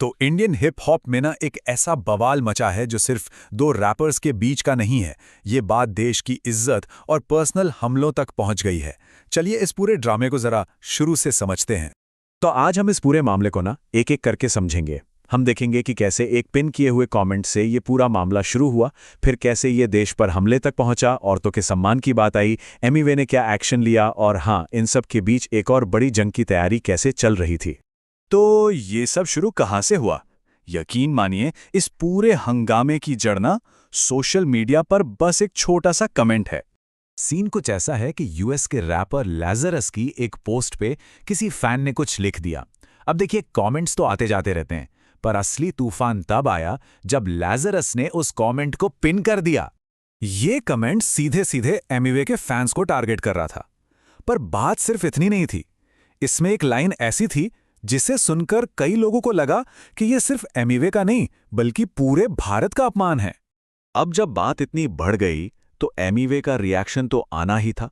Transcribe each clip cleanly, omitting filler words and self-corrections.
तो Indian hip hop में ना एक ऐसा बवाल मचा है जो सिर्फ दो रैपर्स के बीच का नहीं है। ये बात देश की इज्जत और पर्सनल हमलों तक पहुंच गई है। चलिए इस पूरे ड्रामे को जरा शुरू से समझते हैं। तो आज हम इस पूरे मामले को ना एक एक करके समझेंगे। हम देखेंगे कि कैसे एक पिन किए हुए कमेंट से ये पूरा मामला शुरू हुआ, फिर कैसे ये देश पर हमले तक पहुंचा, औरतों के सम्मान की बात आई, एमिवे ने क्या एक्शन लिया, और हाँ, इन सब के बीच एक और बड़ी जंग की तैयारी कैसे चल रही थी। तो ये सब शुरू कहाँ से हुआ? यकीन मानिए, इस पूरे हंगामे की जड़ ना सोशल मीडिया पर बस एक छोटा सा कमेंट है। सीन कुछ ऐसा है कि यूएस के रैपर लैज़रस की एक पोस्ट पे किसी फैन ने कुछ लिख दिया। अब देखिए, कमेंट्स तो आते जाते रहते हैं, पर असली तूफान तब आया जब लैज़रस ने उस कमेंट को पिन कर दिया। ये कमेंट सीधे सीधे एमिवे के फैंस को टारगेट कर रहा था। पर बात सिर्फ इतनी नहीं थी। इसमें एक लाइन ऐसी थी जिसे सुनकर कई लोगों को लगा कि यह सिर्फ एमिवे का नहीं बल्कि पूरे भारत का अपमान है। अब जब बात इतनी बढ़ गई तो एमिवे का रिएक्शन तो आना ही था,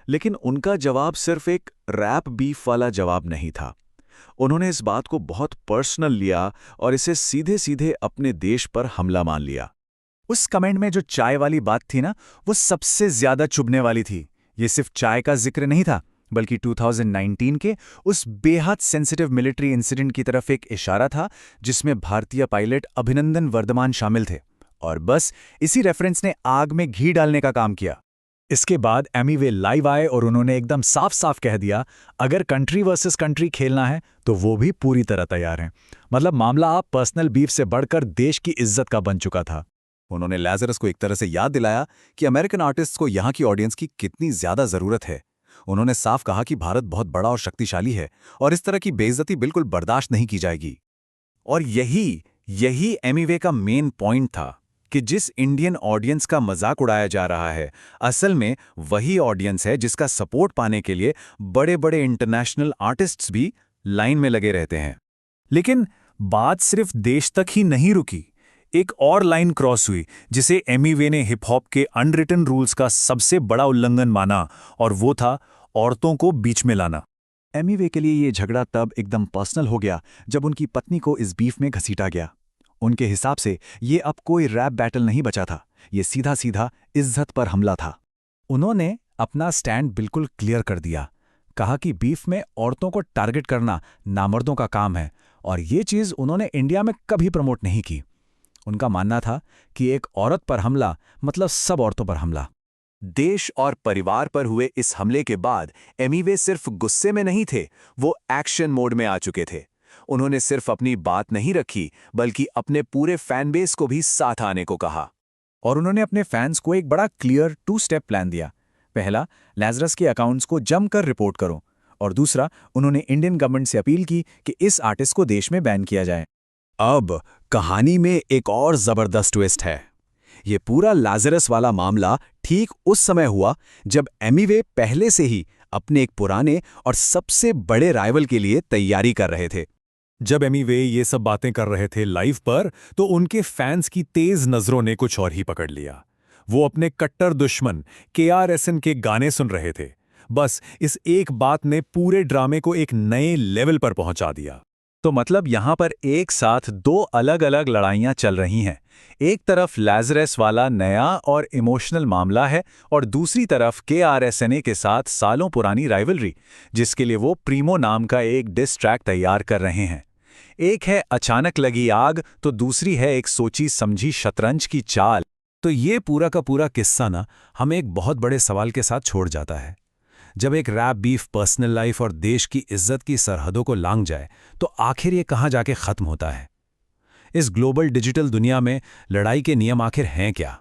लेकिन उनका जवाब सिर्फ एक रैप बीफ वाला जवाब नहीं था। उन्होंने इस बात को बहुत पर्सनल लिया और इसे सीधे सीधे अपने देश पर हमला मान लिया। उस कमेंट में जो चाय वाली बात थी ना, वो सबसे ज्यादा चुभने वाली थी। ये सिर्फ चाय का जिक्र नहीं था, बल्कि 2019 के उस बेहद सेंसिटिव मिलिट्री इंसिडेंट की तरफ एक इशारा था जिसमें भारतीय पायलट अभिनंदन वर्धमान शामिल थे। और बस इसी रेफरेंस ने आग में घी डालने का काम किया। इसके बाद एमिवे लाइव आए और उन्होंने एकदम साफ साफ कह दिया, अगर कंट्री वर्सेस कंट्री खेलना है तो वो भी पूरी तरह तैयार हैं। मतलब मामला आप पर्सनल बीफ से बढ़कर देश की इज्जत का बन चुका था। उन्होंने लैज़रस को एक तरह से याद दिलाया कि अमेरिकन आर्टिस्ट्स को यहाँ की ऑडियंस की कितनी ज्यादा जरूरत है। उन्होंने साफ कहा कि भारत बहुत बड़ा और शक्तिशाली है और इस तरह की बेइज्जती बिल्कुल बर्दाश्त नहीं की जाएगी। और यही एमिवे का मेन पॉइंट था कि जिस इंडियन ऑडियंस का मजाक उड़ाया जा रहा है, असल में वही ऑडियंस है जिसका सपोर्ट पाने के लिए बड़े बड़े इंटरनेशनल आर्टिस्ट्स भी लाइन में लगे रहते हैं। लेकिन बात सिर्फ देश तक ही नहीं रुकी। एक और लाइन क्रॉस हुई जिसे एमिवे ने हिप हॉप के अनरिटन रूल्स का सबसे बड़ा उल्लंघन माना, और वो था औरतों को बीच में लाना। एमिवे के लिए ये झगड़ा तब एकदम पर्सनल हो गया जब उनकी पत्नी को इस बीफ में घसीटा गया। उनके हिसाब से ये अब कोई रैप बैटल नहीं बचा था, ये सीधा सीधा इज्जत पर हमला था। उन्होंने अपना स्टैंड बिल्कुल क्लियर कर दिया। कहा कि बीफ में औरतों को टारगेट करना नामर्दों का काम है, और ये चीज़ उन्होंने इंडिया में कभी प्रमोट नहीं की। उनका मानना था कि एक औरत पर हमला मतलब सब औरतों पर हमला। देश और परिवार पर हुए इस हमले के बाद एमिवे सिर्फ गुस्से में नहीं थे, वो एक्शन मोड में आ चुके थे। उन्होंने सिर्फ अपनी बात नहीं रखी, बल्कि अपने पूरे फैन बेस को भी साथ आने को कहा। और उन्होंने अपने फैंस को एक बड़ा क्लियर 2 स्टेप प्लान दिया। पहला, लैज़रस के अकाउंट्स को जमकर रिपोर्ट करो, और दूसरा, उन्होंने इंडियन गवर्नमेंट से अपील की कि इस आर्टिस्ट को देश में बैन किया जाए। अब कहानी में एक और जबरदस्त ट्विस्ट है। ये पूरा लैज़रस वाला मामला ठीक उस समय हुआ जब एमिवे पहले से ही अपने एक पुराने और सबसे बड़े राइवल के लिए तैयारी कर रहे थे। जब एमिवे ये सब बातें कर रहे थे लाइव पर, तो उनके फैंस की तेज नजरों ने कुछ और ही पकड़ लिया। वो अपने कट्टर दुश्मन KRSN के गाने सुन रहे थे। बस इस एक बात ने पूरे ड्रामे को एक नए लेवल पर पहुंचा दिया। तो मतलब यहां पर एक साथ दो अलग अलग लड़ाइयां चल रही हैं। एक तरफ लैज़रस वाला नया और इमोशनल मामला है, और दूसरी तरफ KRSNA के साथ सालों पुरानी राइवलरी, जिसके लिए वो प्रीमो नाम का एक डिस ट्रैक तैयार कर रहे हैं। एक है अचानक लगी आग, तो दूसरी है एक सोची समझी शतरंज की चाल। तो ये पूरा का पूरा किस्सा ना हमें एक बहुत बड़े सवाल के साथ छोड़ जाता है। जब एक रैप बीफ पर्सनल लाइफ और देश की इज्जत की सरहदों को लांघ जाए, तो आखिर ये कहाँ जाके खत्म होता है? इस ग्लोबल डिजिटल दुनिया में लड़ाई के नियम आखिर हैं क्या?